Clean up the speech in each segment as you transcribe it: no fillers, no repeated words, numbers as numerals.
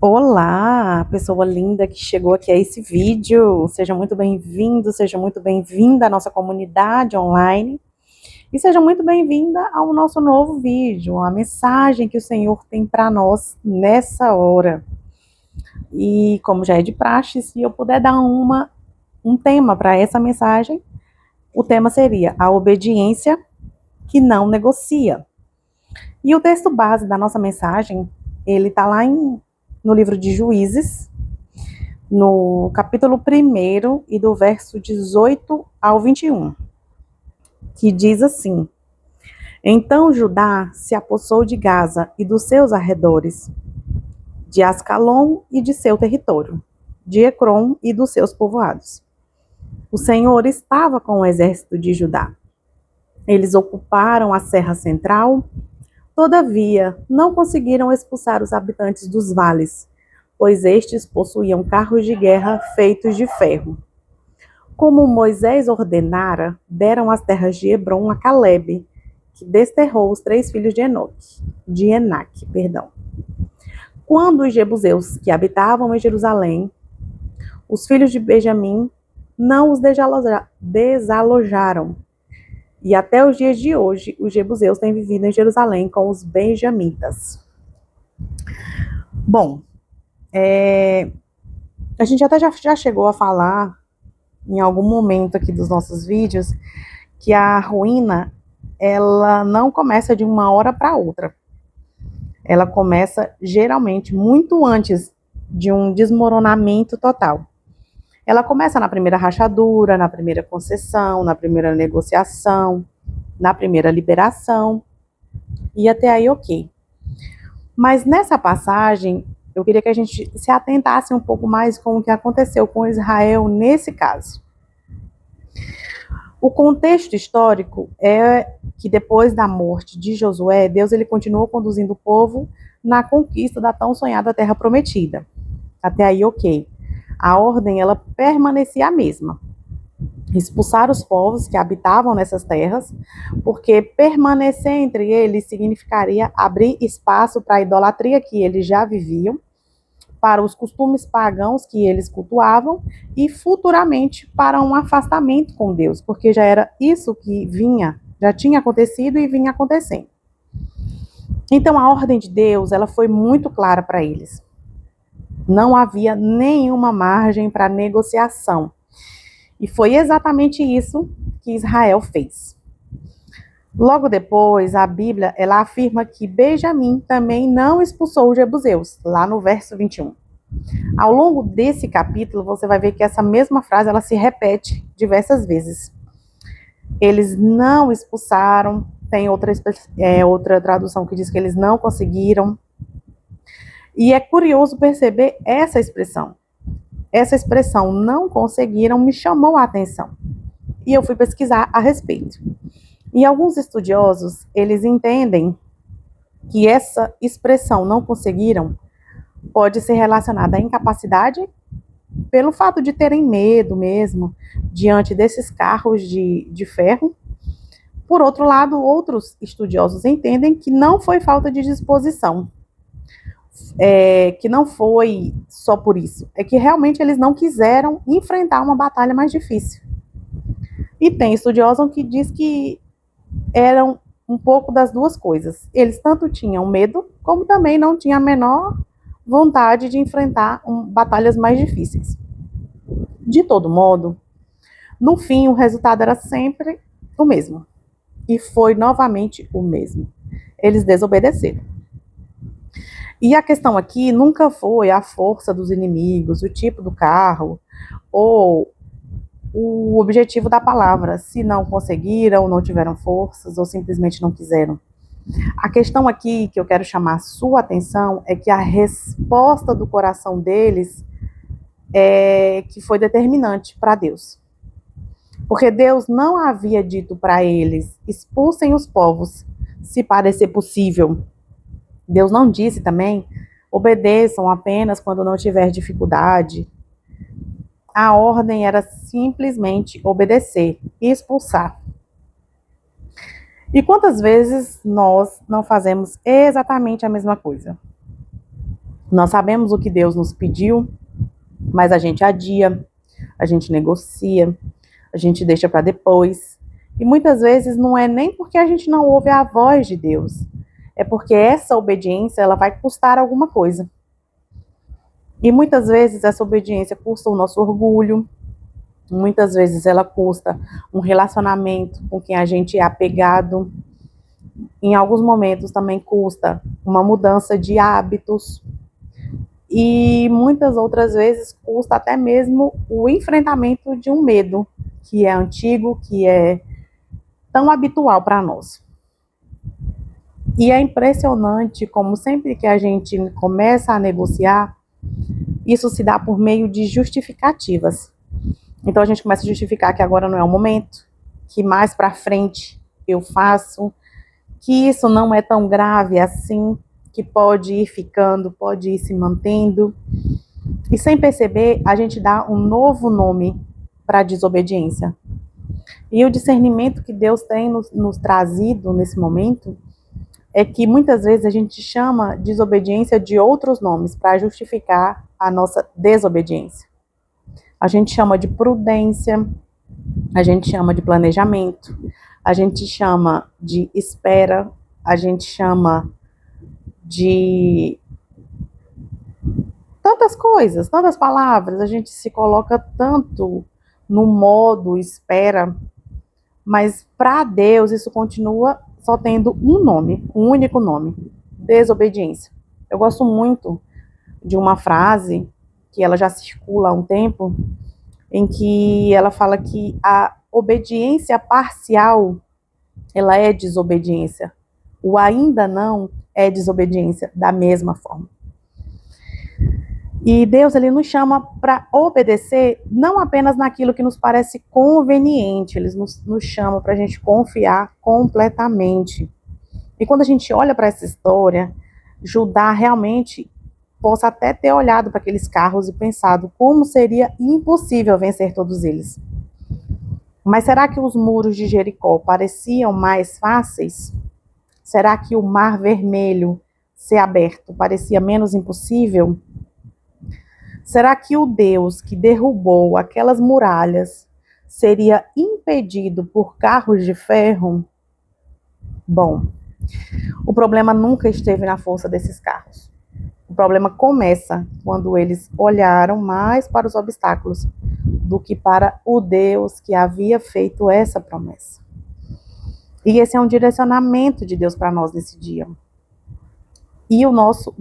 Olá, pessoa linda que chegou aqui a esse vídeo. Seja muito bem-vindo, seja muito bem-vinda à nossa comunidade online e seja muito bem-vinda ao nosso novo vídeo, a mensagem que o Senhor tem para nós nessa hora. E como já é de praxe, se eu puder dar um tema para essa mensagem, o tema seria a obediência que não negocia. E o texto base da nossa mensagem, ele está lá no livro de Juízes, no capítulo 1 e do verso 18 ao 21, que diz assim: Então Judá se apossou de Gaza e dos seus arredores, de Ascalon e de seu território, de Ecrom e dos seus povoados. O Senhor estava com o exército de Judá. Eles ocuparam a Serra Central, todavia não conseguiram expulsar os habitantes dos vales, pois estes possuíam carros de guerra feitos de ferro. Como Moisés ordenara, deram as terras de Hebron a Calebe, que desterrou os 3 filhos de Enaque. Quando os jebuseus que habitavam em Jerusalém, os filhos de Benjamim, não os desalojaram. E até os dias de hoje, os jebuseus têm vivido em Jerusalém com os benjamitas. Bom, a gente até já chegou a falar em algum momento aqui dos nossos vídeos que a ruína, ela não começa de uma hora para outra. Ela começa geralmente muito antes de um desmoronamento total. Ela começa na primeira rachadura, na primeira concessão, na primeira negociação, na primeira liberação, e até aí ok. Mas nessa passagem, eu queria que a gente se atentasse um pouco mais com o que aconteceu com Israel nesse caso. O contexto histórico é que depois da morte de Josué, Deus ele continuou conduzindo o povo na conquista da tão sonhada terra prometida. Até aí, ok. A ordem ela permanecia a mesma. Expulsar os povos que habitavam nessas terras, porque permanecer entre eles significaria abrir espaço para a idolatria que eles já viviam, para os costumes pagãos que eles cultuavam e futuramente para um afastamento com Deus, porque já era isso que já tinha acontecido e vinha acontecendo. Então a ordem de Deus, ela foi muito clara para eles. Não havia nenhuma margem para negociação. E foi exatamente isso que Israel fez. Logo depois, a Bíblia ela afirma que Benjamim também não expulsou os jebuseus, lá no verso 21. Ao longo desse capítulo, você vai ver que essa mesma frase ela se repete diversas vezes. Eles não expulsaram, tem outra tradução que diz que eles não conseguiram. E é curioso perceber essa expressão. Essa expressão, não conseguiram, me chamou a atenção. E eu fui pesquisar a respeito. E alguns estudiosos, eles entendem que essa expressão não conseguiram pode ser relacionada à incapacidade pelo fato de terem medo mesmo diante desses carros de ferro. Por outro lado, outros estudiosos entendem que não foi falta de disposição, que não foi só por isso, é que realmente eles não quiseram enfrentar uma batalha mais difícil. E tem estudiosos que diz que eram um pouco das duas coisas. Eles tanto tinham medo, como também não tinham a menor vontade de enfrentar batalhas mais difíceis. De todo modo, no fim, o resultado era sempre o mesmo. E foi novamente o mesmo. Eles desobedeceram. E a questão aqui nunca foi a força dos inimigos, o tipo do carro, ou o objetivo da palavra, se não conseguiram, não tiveram forças, ou simplesmente não quiseram. A questão aqui que eu quero chamar a sua atenção é que a resposta do coração deles é que foi determinante para Deus. Porque Deus não havia dito para eles, expulsem os povos, se parecer possível. Deus não disse também, obedeçam apenas quando não tiver dificuldade. A ordem era simplesmente obedecer e expulsar. E quantas vezes nós não fazemos exatamente a mesma coisa? Nós sabemos o que Deus nos pediu, mas a gente adia, a gente negocia, a gente deixa para depois. E muitas vezes não é nem porque a gente não ouve a voz de Deus, é porque essa obediência ela vai custar alguma coisa. E muitas vezes essa obediência custa o nosso orgulho, muitas vezes ela custa um relacionamento com quem a gente é apegado. Em alguns momentos também custa uma mudança de hábitos. E muitas outras vezes custa até mesmo o enfrentamento de um medo que é antigo, que é tão habitual para nós. E é impressionante como sempre que a gente começa a negociar, isso se dá por meio de justificativas. Então a gente começa a justificar que agora não é o momento, que mais para frente eu faço, que isso não é tão grave assim, que pode ir ficando, pode ir se mantendo. E sem perceber, a gente dá um novo nome para a desobediência. E o discernimento que Deus tem nos trazido nesse momento é que muitas vezes a gente chama desobediência de outros nomes para justificar a nossa desobediência. A gente chama de prudência, a gente chama de planejamento, a gente chama de espera, a gente chama de tantas coisas, tantas palavras, a gente se coloca tanto no modo espera, mas para Deus isso continua só tendo um nome, um único nome: desobediência. Eu gosto muito de uma frase que ela já circula há um tempo, em que ela fala que a obediência parcial, ela é desobediência. O ainda não é desobediência da mesma forma. E Deus, ele nos chama para obedecer não apenas naquilo que nos parece conveniente, ele nos chama para a gente confiar completamente. E quando a gente olha para essa história, Judá realmente possa até ter olhado para aqueles carros e pensado como seria impossível vencer todos eles. Mas será que os muros de Jericó pareciam mais fáceis? Será que o mar vermelho ser aberto parecia menos impossível? Será que o Deus que derrubou aquelas muralhas seria impedido por carros de ferro? Bom, o problema nunca esteve na força desses carros. O problema começa quando eles olharam mais para os obstáculos do que para o Deus que havia feito essa promessa. E esse é um direcionamento de Deus para nós nesse dia. E o nosso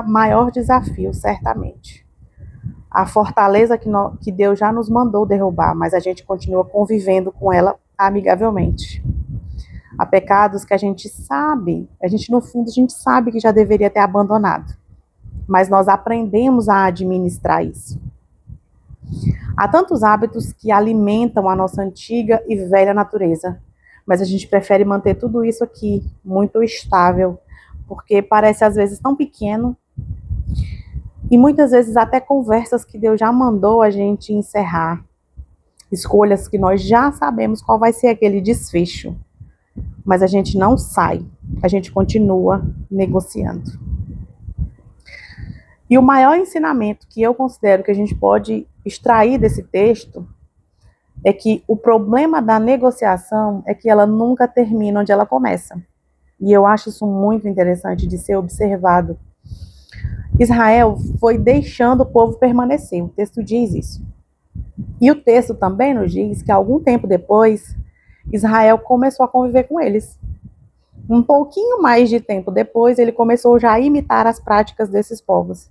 maior desafio, certamente. A fortaleza que Deus já nos mandou derrubar, mas a gente continua convivendo com ela amigavelmente. Há pecados que a gente sabe, no fundo, a gente sabe que já deveria ter abandonado, mas nós aprendemos a administrar isso. Há tantos hábitos que alimentam a nossa antiga e velha natureza, mas a gente prefere manter tudo isso aqui muito estável, porque parece às vezes tão pequeno, e muitas vezes até conversas que Deus já mandou a gente encerrar, escolhas que nós já sabemos qual vai ser aquele desfecho, mas a gente não sai, a gente continua negociando. E o maior ensinamento que eu considero que a gente pode extrair desse texto é que o problema da negociação é que ela nunca termina onde ela começa. E eu acho isso muito interessante de ser observado. Israel foi deixando o povo permanecer, o texto diz isso. E o texto também nos diz que algum tempo depois, Israel começou a conviver com eles. Um pouquinho mais de tempo depois, ele começou já a imitar as práticas desses povos.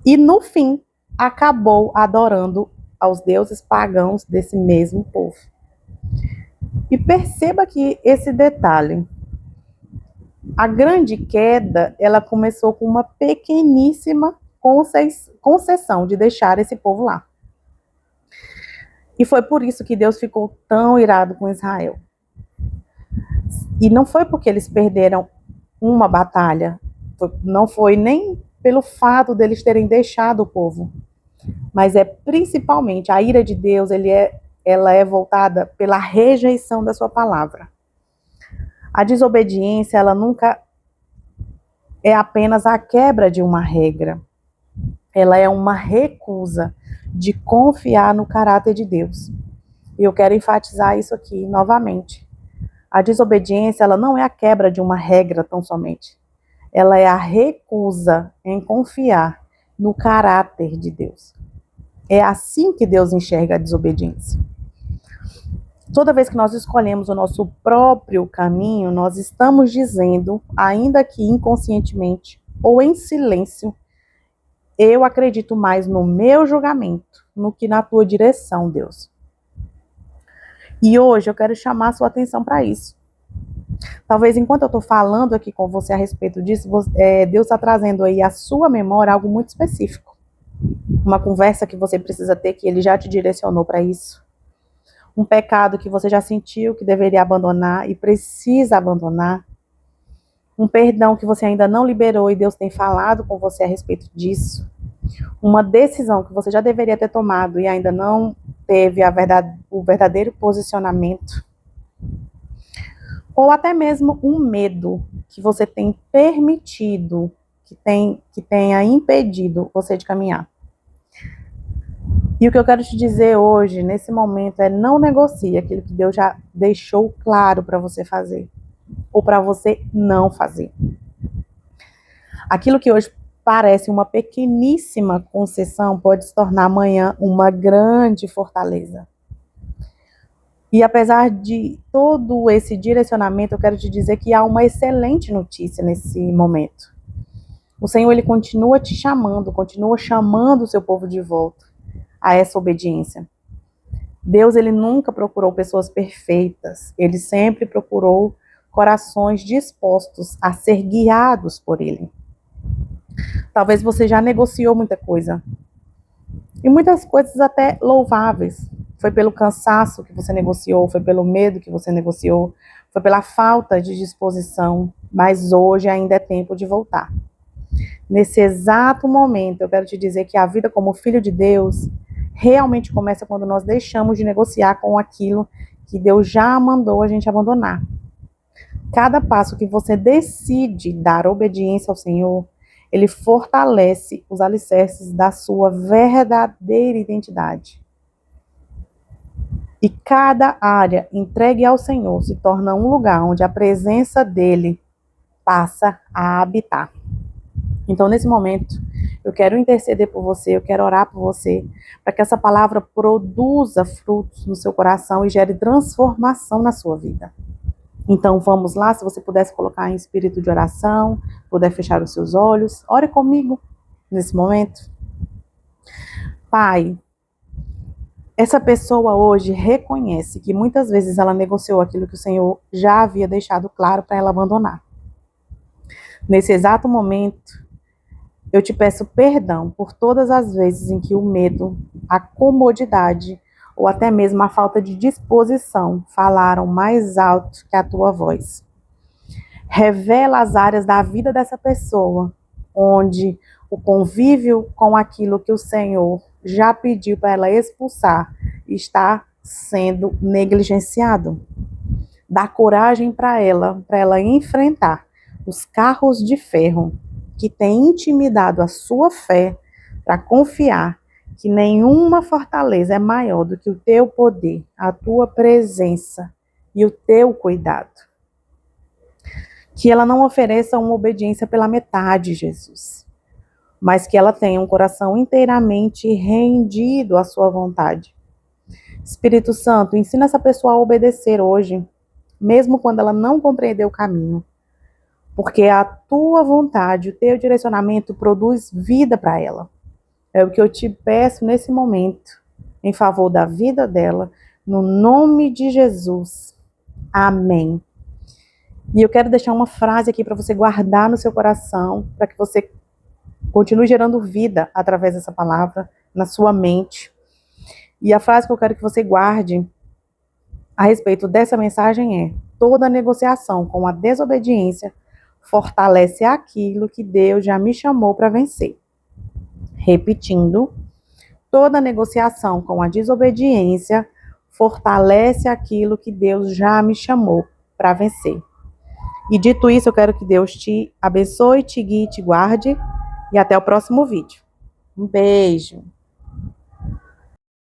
E no fim, acabou adorando aos deuses pagãos desse mesmo povo. E perceba que esse detalhe, a grande queda, ela começou com uma pequeníssima concessão de deixar esse povo lá. E foi por isso que Deus ficou tão irado com Israel. E não foi porque eles perderam uma batalha, não foi nem pelo fato deles terem deixado o povo, mas é principalmente a ira de Deus, ela é voltada pela rejeição da sua palavra. A desobediência, ela nunca é apenas a quebra de uma regra. Ela é uma recusa de confiar no caráter de Deus. E eu quero enfatizar isso aqui novamente. A desobediência, ela não é a quebra de uma regra tão somente. Ela é a recusa em confiar no caráter de Deus. É assim que Deus enxerga a desobediência. Toda vez que nós escolhemos o nosso próprio caminho, nós estamos dizendo, ainda que inconscientemente ou em silêncio, eu acredito mais no meu julgamento, no que na tua direção, Deus. E hoje eu quero chamar a sua atenção para isso. Talvez enquanto eu estou falando aqui com você a respeito disso, Deus está trazendo aí à sua memória algo muito específico. Uma conversa que você precisa ter, que Ele já te direcionou para isso. Um pecado que você já sentiu que deveria abandonar e precisa abandonar. Um perdão que você ainda não liberou e Deus tem falado com você a respeito disso. Uma decisão que você já deveria ter tomado e ainda não teve o verdadeiro posicionamento. Ou até mesmo um medo que você tem permitido, que tenha impedido você de caminhar. E o que eu quero te dizer hoje, nesse momento, é não negocie aquilo que Deus já deixou claro para você fazer. Ou para você não fazer. Aquilo que hoje parece uma pequeníssima concessão pode se tornar amanhã uma grande fortaleza. E apesar de todo esse direcionamento, eu quero te dizer que há uma excelente notícia nesse momento. O Senhor, Ele continua te chamando, continua chamando o seu povo de volta a essa obediência. Deus, Ele nunca procurou pessoas perfeitas, Ele sempre procurou corações dispostos a ser guiados por Ele. Talvez você já negociou muita coisa, e muitas coisas até louváveis. Foi pelo cansaço que você negociou, foi pelo medo que você negociou, foi pela falta de disposição, mas hoje ainda é tempo de voltar. Nesse exato momento, eu quero te dizer que a vida como filho de Deus realmente começa quando nós deixamos de negociar com aquilo que Deus já mandou a gente abandonar. Cada passo que você decide dar obediência ao Senhor, Ele fortalece os alicerces da sua verdadeira identidade. E cada área entregue ao Senhor se torna um lugar onde a presença dEle passa a habitar. Então, nesse momento, eu quero interceder por você, eu quero orar por você, para que essa palavra produza frutos no seu coração e gere transformação na sua vida. Então, vamos lá, se você pudesse colocar em espírito de oração, puder fechar os seus olhos, ore comigo nesse momento. Pai, essa pessoa hoje reconhece que muitas vezes ela negociou aquilo que o Senhor já havia deixado claro para ela abandonar. Nesse exato momento, eu te peço perdão por todas as vezes em que o medo, a comodidade ou até mesmo a falta de disposição falaram mais alto que a tua voz. Revela as áreas da vida dessa pessoa onde o convívio com aquilo que o Senhor já pediu para ela expulsar está sendo negligenciado. Dá coragem para ela enfrentar os carros de ferro que têm intimidado a sua fé para confiar que nenhuma fortaleza é maior do que o teu poder, a tua presença e o teu cuidado. Que ela não ofereça uma obediência pela metade, Jesus, mas que ela tenha um coração inteiramente rendido à sua vontade. Espírito Santo, ensina essa pessoa a obedecer hoje, mesmo quando ela não compreendeu o caminho, porque a tua vontade, o teu direcionamento produz vida para ela. É o que eu te peço nesse momento, em favor da vida dela, no nome de Jesus. Amém. E eu quero deixar uma frase aqui para você guardar no seu coração, para que você continue gerando vida através dessa palavra na sua mente. E a frase que eu quero que você guarde a respeito dessa mensagem é: toda negociação com a desobediência fortalece aquilo que Deus já me chamou para vencer. Repetindo, toda negociação com a desobediência fortalece aquilo que Deus já me chamou para vencer. E dito isso, eu quero que Deus te abençoe, te guie, te guarde. E até o próximo vídeo. Um beijo.